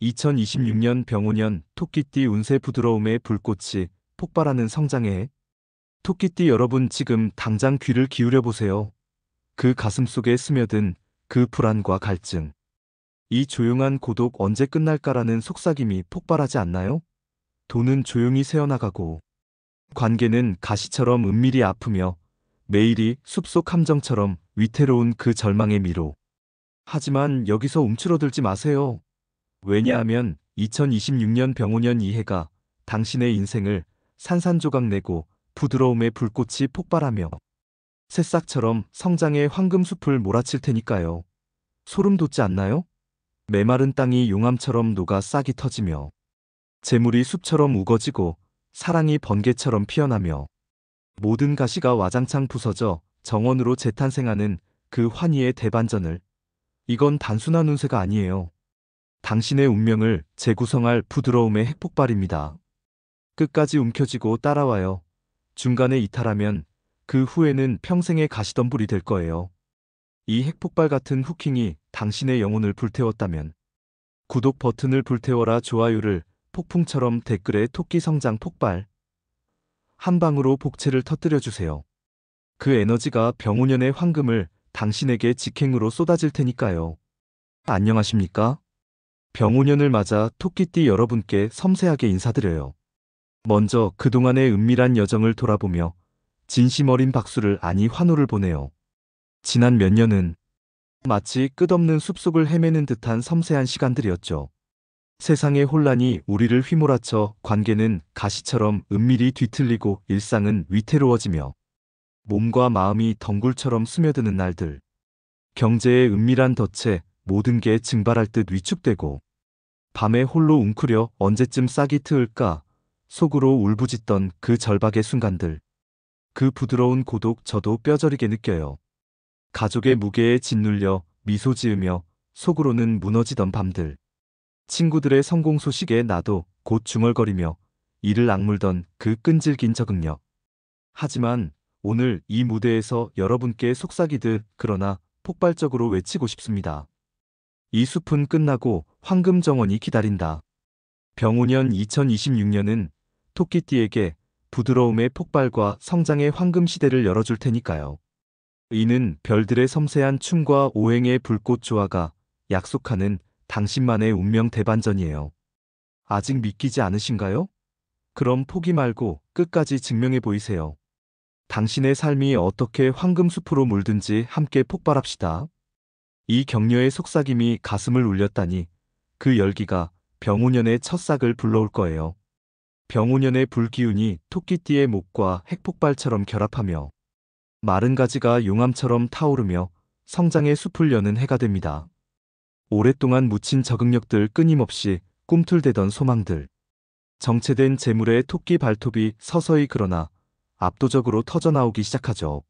2026년 병오년 토끼띠 운세 부드러움의 불꽃이 폭발하는 성장해. 토끼띠 여러분 지금 당장 귀를 기울여 보세요. 그 가슴 속에 스며든 그 불안과 갈증. 이 조용한 고독 언제 끝날까라는 속삭임이 폭발하지 않나요? 돈은 조용히 새어나가고 관계는 가시처럼 은밀히 아프며 매일이 숲속 함정처럼 위태로운 그 절망의 미로. 하지만 여기서 움츠러들지 마세요. 왜냐하면 2026년 병오년 이해가 당신의 인생을 산산조각 내고 부드러움의 불꽃이 폭발하며 새싹처럼 성장의 황금숲을 몰아칠 테니까요. 소름 돋지 않나요? 메마른 땅이 용암처럼 녹아 싹이 터지며 재물이 숲처럼 우거지고 사랑이 번개처럼 피어나며 모든 가시가 와장창 부서져 정원으로 재탄생하는 그 환희의 대반전을. 이건 단순한 운세가 아니에요. 당신의 운명을 재구성할 부드러움의 핵폭발입니다. 끝까지 움켜쥐고 따라와요. 중간에 이탈하면 그 후에는 평생의 가시덤불이 될 거예요. 이 핵폭발 같은 후킹이 당신의 영혼을 불태웠다면 구독 버튼을 불태워라. 좋아요를 폭풍처럼 댓글에 토끼 성장 폭발. 한 방으로 복채를 터뜨려 주세요. 그 에너지가 병오년의 황금을 당신에게 직행으로 쏟아질 테니까요. 안녕하십니까? 병오년을 맞아 토끼띠 여러분께 섬세하게 인사드려요. 먼저 그동안의 은밀한 여정을 돌아보며 진심 어린 박수를 아니 환호를 보내요. 지난 몇 년은 마치 끝없는 숲속을 헤매는 듯한 섬세한 시간들이었죠. 세상의 혼란이 우리를 휘몰아쳐 관계는 가시처럼 은밀히 뒤틀리고 일상은 위태로워지며 몸과 마음이 덩굴처럼 스며드는 날들. 경제의 은밀한 덫에 모든 게 증발할 듯 위축되고 밤에 홀로 웅크려 언제쯤 싹이 트을까 속으로 울부짖던 그 절박의 순간들. 그 부드러운 고독 저도 뼈저리게 느껴요. 가족의 무게에 짓눌려 미소 지으며 속으로는 무너지던 밤들. 친구들의 성공 소식에 나도 곧 중얼거리며 이를 악물던 그 끈질긴 적응력. 하지만 오늘 이 무대에서 여러분께 속삭이듯 그러나 폭발적으로 외치고 싶습니다. 이 숲은 끝나고 황금 정원이 기다린다. 병오년 2026년은 토끼띠에게 부드러움의 폭발과 성장의 황금 시대를 열어줄 테니까요. 이는 별들의 섬세한 춤과 오행의 불꽃 조화가 약속하는 당신만의 운명 대반전이에요. 아직 믿기지 않으신가요? 그럼 포기 말고 끝까지 증명해 보이세요. 당신의 삶이 어떻게 황금숲으로 물든지 함께 폭발합시다. 이 격려의 속삭임이 가슴을 울렸다니 그 열기가 병오년의 첫 싹을 불러올 거예요. 병오년의 불기운이 토끼띠의 목과 핵폭발처럼 결합하며 마른 가지가 용암처럼 타오르며 성장의 숲을 여는 해가 됩니다. 오랫동안 묻힌 적응력들, 끊임없이 꿈틀대던 소망들. 정체된 재물의 토끼 발톱이 서서히 그러나 압도적으로 터져나오기 시작하죠.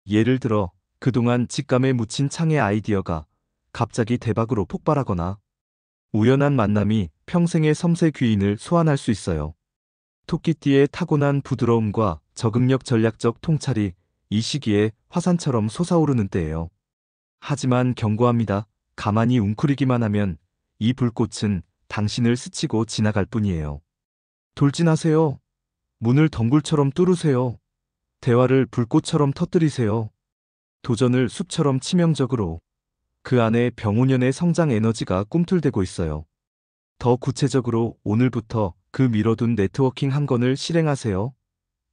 예를 들어 그동안 직감에 묻힌 창의 아이디어가 갑자기 대박으로 폭발하거나 우연한 만남이 평생의 섬세 귀인을 소환할 수 있어요. 토끼띠의 타고난 부드러움과 적응력, 전략적 통찰이 이 시기에 화산처럼 솟아오르는 때예요. 하지만 경고합니다. 가만히 웅크리기만 하면 이 불꽃은 당신을 스치고 지나갈 뿐이에요. 돌진하세요. 문을 덩굴처럼 뚫으세요. 대화를 불꽃처럼 터뜨리세요. 도전을 숲처럼 치명적으로. 그 안에 병오년의 성장 에너지가 꿈틀대고 있어요. 더 구체적으로 오늘부터 그 미뤄둔 네트워킹 한 건을 실행하세요.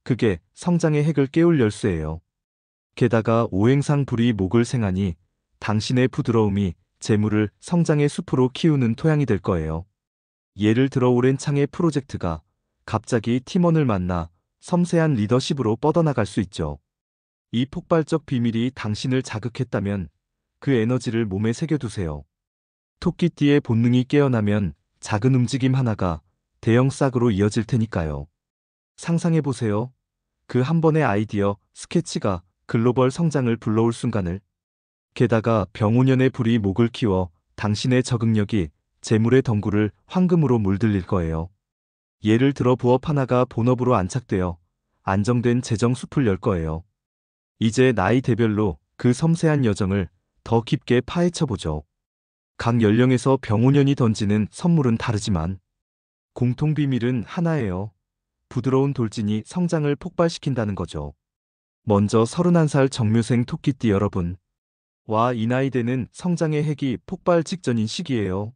그게 성장의 핵을 깨울 열쇠예요. 게다가 오행상 불이 목을 생하니 당신의 부드러움이 재물을 성장의 숲으로 키우는 토양이 될 거예요. 예를 들어 오랜 창의 프로젝트가 갑자기 팀원을 만나 섬세한 리더십으로 뻗어나갈 수 있죠. 이 폭발적 비밀이 당신을 자극했다면 그 에너지를 몸에 새겨두세요. 토끼띠의 본능이 깨어나면 작은 움직임 하나가 대형 싹으로 이어질 테니까요. 상상해보세요. 그 한 번의 아이디어, 스케치가 글로벌 성장을 불러올 순간을. 게다가 병오년의 불이 목을 키워 당신의 적응력이 재물의 덩굴을 황금으로 물들일 거예요. 예를 들어 부업 하나가 본업으로 안착되어 안정된 재정 숲을 열 거예요. 이제 나이대별로 그 섬세한 여정을 더 깊게 파헤쳐보죠. 각 연령에서 병5년이 던지는 선물은 다르지만 공통 비밀은 하나예요. 부드러운 돌진이 성장을 폭발시킨다는 거죠. 먼저 31살 정묘생 토끼띠 여러분. 와, 이 나이대는 성장의 핵이 폭발 직전인 시기예요.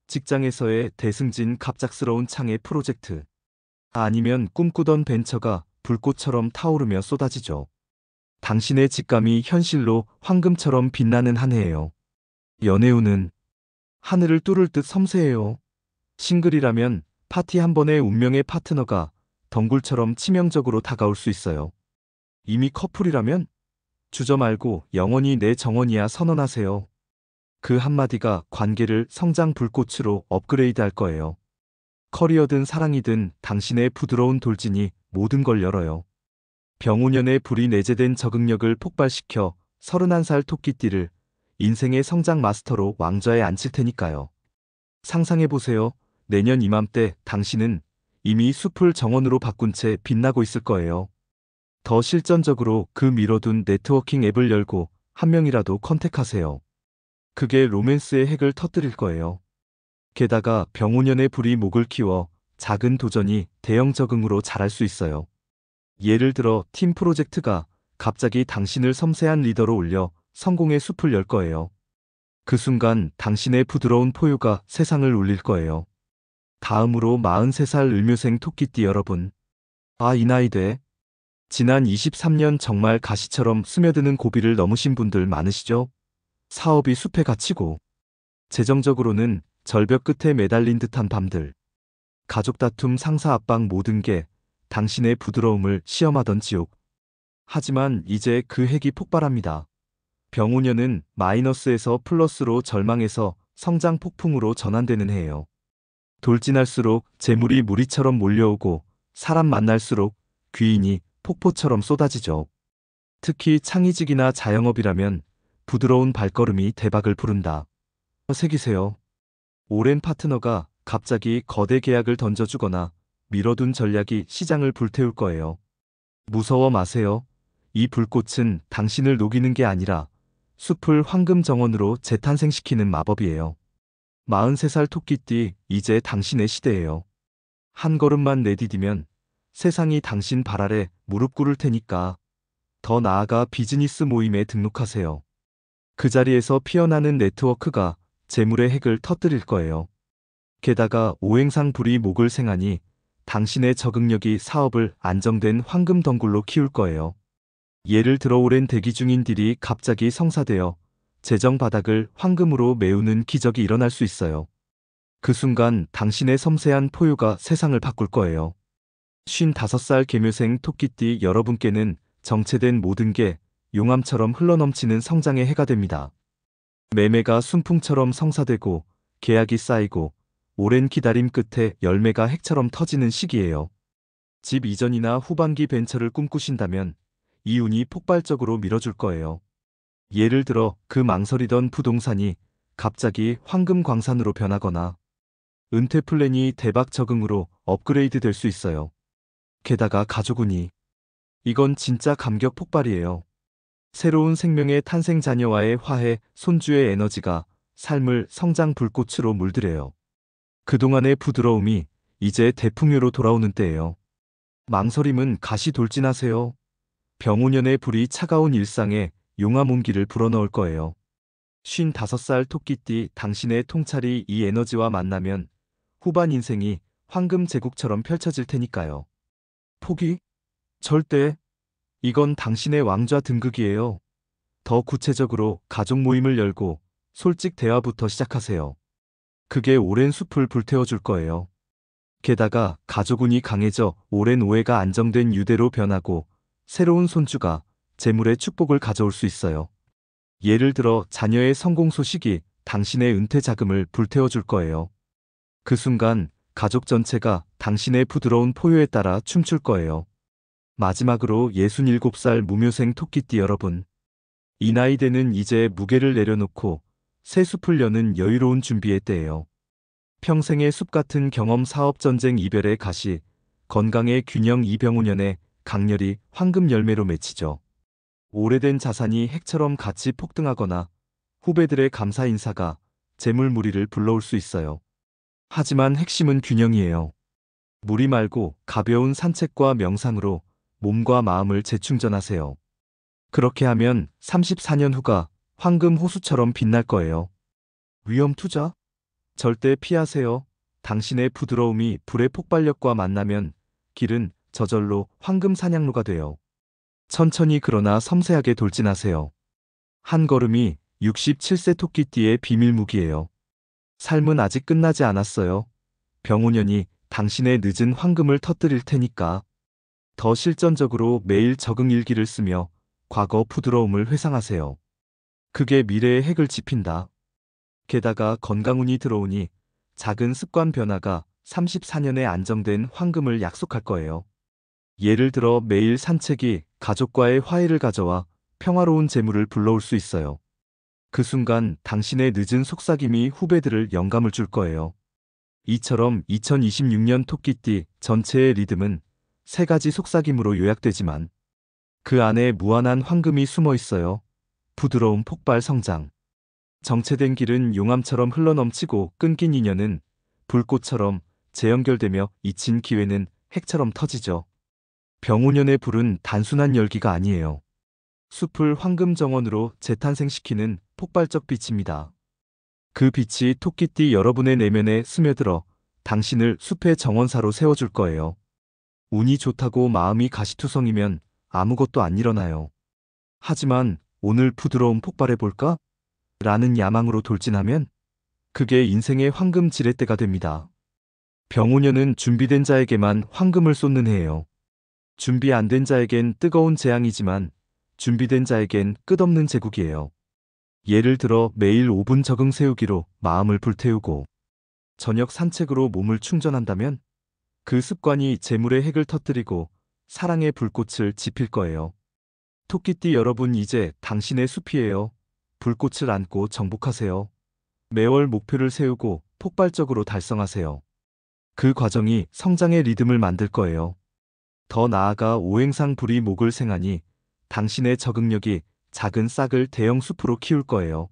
직장에서의 대승진, 갑작스러운 창의 프로젝트. 아니면 꿈꾸던 벤처가 불꽃처럼 타오르며 쏟아지죠. 당신의 직감이 현실로 황금처럼 빛나는 한 해예요. 연애운은 하늘을 뚫을 듯 섬세해요. 싱글이라면 파티 한 번에 운명의 파트너가 덩굴처럼 치명적으로 다가올 수 있어요. 이미 커플이라면 주저 말고 영원히 내 정원이야 선언하세요. 그 한마디가 관계를 성장 불꽃으로 업그레이드 할 거예요. 커리어든 사랑이든 당신의 부드러운 돌진이 모든 걸 열어요. 병5년의 불이 내재된 적응력을 폭발시켜 31살 토끼띠를 인생의 성장 마스터로 왕좌에 앉힐 테니까요. 상상해보세요. 내년 이맘때 당신은 이미 숲을 정원으로 바꾼 채 빛나고 있을 거예요. 더 실전적으로 그 미뤄둔 네트워킹 앱을 열고 한 명이라도 컨택하세요. 그게 로맨스의 핵을 터뜨릴 거예요. 게다가 병5년의 불이 목을 키워 작은 도전이 대형 적응으로 자랄 수 있어요. 예를 들어 팀 프로젝트가 갑자기 당신을 섬세한 리더로 올려 성공의 숲을 열 거예요. 그 순간 당신의 부드러운 포효가 세상을 울릴 거예요. 다음으로 43살 을묘생 토끼띠 여러분. 아, 이 나이대. 지난 23년 정말 가시처럼 스며드는 고비를 넘으신 분들 많으시죠? 사업이 숲에 갇히고, 재정적으로는 절벽 끝에 매달린 듯한 밤들. 가족 다툼, 상사 압박 모든 게 당신의 부드러움을 시험하던 지옥. 하지만 이제 그 핵이 폭발합니다. 병5년은 마이너스에서 플러스로 절망에서 성장 폭풍으로 전환되는 해예요. 돌진할수록 재물이 무리처럼 몰려오고 사람 만날수록 귀인이 폭포처럼 쏟아지죠. 특히 창의직이나 자영업이라면 부드러운 발걸음이 대박을 부른다. 새기세요. 오랜 파트너가 갑자기 거대 계약을 던져주거나 미뤄둔 전략이 시장을 불태울 거예요. 무서워 마세요. 이 불꽃은 당신을 녹이는 게 아니라 숲을 황금 정원으로 재탄생시키는 마법이에요. 43살 토끼띠, 이제 당신의 시대예요. 한 걸음만 내디디면 세상이 당신 발 아래 무릎 꿇을 테니까 더 나아가 비즈니스 모임에 등록하세요. 그 자리에서 피어나는 네트워크가 재물의 핵을 터뜨릴 거예요. 게다가 오행상 불이 목을 생하니 당신의 적응력이 사업을 안정된 황금 덩굴로 키울 거예요. 예를 들어 오랜 대기 중인 딜이 갑자기 성사되어 재정 바닥을 황금으로 메우는 기적이 일어날 수 있어요. 그 순간 당신의 섬세한 포효가 세상을 바꿀 거예요. 55살 계묘생 토끼띠 여러분께는 정체된 모든 게 용암처럼 흘러넘치는 성장의 해가 됩니다. 매매가 순풍처럼 성사되고 계약이 쌓이고 오랜 기다림 끝에 열매가 핵처럼 터지는 시기예요. 집 이전이나 후반기 벤처를 꿈꾸신다면 이 운이 폭발적으로 밀어줄 거예요. 예를 들어 그 망설이던 부동산이 갑자기 황금 광산으로 변하거나 은퇴 플랜이 대박 적응으로 업그레이드 될 수 있어요. 게다가 가족운이, 이건 진짜 감격 폭발이에요. 새로운 생명의 탄생, 자녀와의 화해, 손주의 에너지가 삶을 성장 불꽃으로 물들여요. 그동안의 부드러움이 이제 대풍요로 돌아오는 때예요. 망설임은 가시 돌진하세요. 병5년의 불이 차가운 일상에 용암 온기를 불어넣을 거예요. 55살 토끼띠, 당신의 통찰이 이 에너지와 만나면 후반 인생이 황금 제국처럼 펼쳐질 테니까요. 포기? 절대. 이건 당신의 왕좌 등극이에요. 더 구체적으로 가족 모임을 열고 솔직 대화부터 시작하세요. 그게 오랜 숲을 불태워줄 거예요. 게다가 가족운이 강해져 오랜 오해가 안정된 유대로 변하고 새로운 손주가 재물의 축복을 가져올 수 있어요. 예를 들어 자녀의 성공 소식이 당신의 은퇴 자금을 불태워줄 거예요. 그 순간 가족 전체가 당신의 부드러운 포효에 따라 춤출 거예요. 마지막으로 67살 무묘생 토끼띠 여러분. 이 나이대는 이제 무게를 내려놓고 새 숲을 여는 여유로운 준비의 때예요. 평생의 숲 같은 경험, 사업, 전쟁, 이별의 가시, 건강의 균형, 이 병5년에 강렬히 황금 열매로 맺히죠. 오래된 자산이 핵처럼 같이 폭등하거나 후배들의 감사 인사가 재물무리를 불러올 수 있어요. 하지만 핵심은 균형이에요. 무리 말고 가벼운 산책과 명상으로 몸과 마음을 재충전하세요. 그렇게 하면 34년 후가 황금 호수처럼 빛날 거예요. 위험 투자? 절대 피하세요. 당신의 부드러움이 불의 폭발력과 만나면 길은 저절로 황금 산양로가 돼요. 천천히 그러나 섬세하게 돌진하세요. 한 걸음이 67세 토끼띠의 비밀 무기예요. 삶은 아직 끝나지 않았어요. 병오년이 당신의 늦은 황금을 터뜨릴 테니까 더 실전적으로 매일 적응 일기를 쓰며 과거 부드러움을 회상하세요. 그게 미래의 핵을 짚힌다. 게다가 건강운이 들어오니 작은 습관 변화가 34년의 안정된 황금을 약속할 거예요. 예를 들어 매일 산책이 가족과의 화해를 가져와 평화로운 재물을 불러올 수 있어요. 그 순간 당신의 늦은 속삭임이 후배들을 영감을 줄 거예요. 이처럼 2026년 토끼띠 전체의 리듬은 세 가지 속삭임으로 요약되지만 그 안에 무한한 황금이 숨어 있어요. 부드러운 폭발 성장. 정체된 길은 용암처럼 흘러넘치고 끊긴 인연은 불꽃처럼 재연결되며 잊힌 기회는 핵처럼 터지죠. 병오년의 불은 단순한 열기가 아니에요. 숲을 황금 정원으로 재탄생시키는 폭발적 빛입니다. 그 빛이 토끼띠 여러분의 내면에 스며들어 당신을 숲의 정원사로 세워줄 거예요. 운이 좋다고 마음이 가시투성이면 아무것도 안 일어나요. 하지만 오늘 부드러운 폭발해볼까? 라는 야망으로 돌진하면 그게 인생의 황금 지렛대가 됩니다. 병오년은 준비된 자에게만 황금을 쏟는 해예요. 준비 안 된 자에겐 뜨거운 재앙이지만 준비된 자에겐 끝없는 제국이에요. 예를 들어 매일 5분 적응 세우기로 마음을 불태우고 저녁 산책으로 몸을 충전한다면 그 습관이 재물의 핵을 터뜨리고 사랑의 불꽃을 지필 거예요. 토끼띠 여러분, 이제 당신의 숲이에요. 불꽃을 안고 정복하세요. 매월 목표를 세우고 폭발적으로 달성하세요. 그 과정이 성장의 리듬을 만들 거예요. 더 나아가 오행상 불이 목을 생하니 당신의 적응력이 작은 싹을 대형 숲으로 키울 거예요.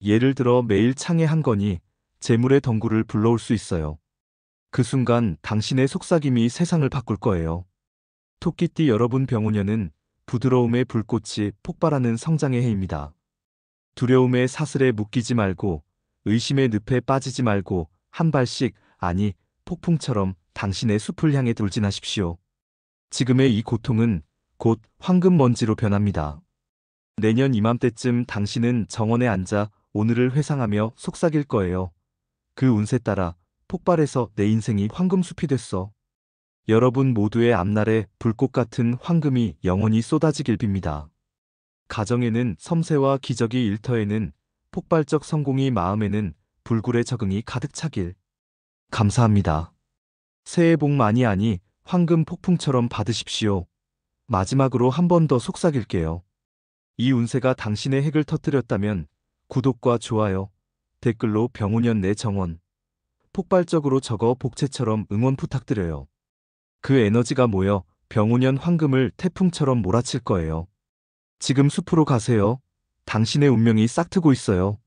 예를 들어 매일 창에 한 건이 재물의 덩굴을 불러올 수 있어요. 그 순간 당신의 속삭임이 세상을 바꿀 거예요. 토끼띠 여러분, 병오년은 부드러움의 불꽃이 폭발하는 성장의 해입니다. 두려움의 사슬에 묶이지 말고 의심의 늪에 빠지지 말고 한 발씩, 아니 폭풍처럼 당신의 숲을 향해 돌진하십시오. 지금의 이 고통은 곧 황금 먼지로 변합니다. 내년 이맘때쯤 당신은 정원에 앉아 오늘을 회상하며 속삭일 거예요. 그 운세 따라 폭발해서 내 인생이 황금숲이 됐어. 여러분 모두의 앞날에 불꽃 같은 황금이 영원히 쏟아지길 빕니다. 가정에는 섬세와 기적이, 일터에는 폭발적 성공이, 마음에는 불굴의 적응이 가득 차길. 감사합니다. 새해 복 많이 하니 황금 폭풍처럼 받으십시오. 마지막으로 한 번 더 속삭일게요. 이 운세가 당신의 핵을 터뜨렸다면 구독과 좋아요, 댓글로 병오년 내 정원 폭발적으로 적어 복채처럼 응원 부탁드려요. 그 에너지가 모여 병오년 황금을 태풍처럼 몰아칠 거예요. 지금 숲으로 가세요. 당신의 운명이 싹트고 있어요.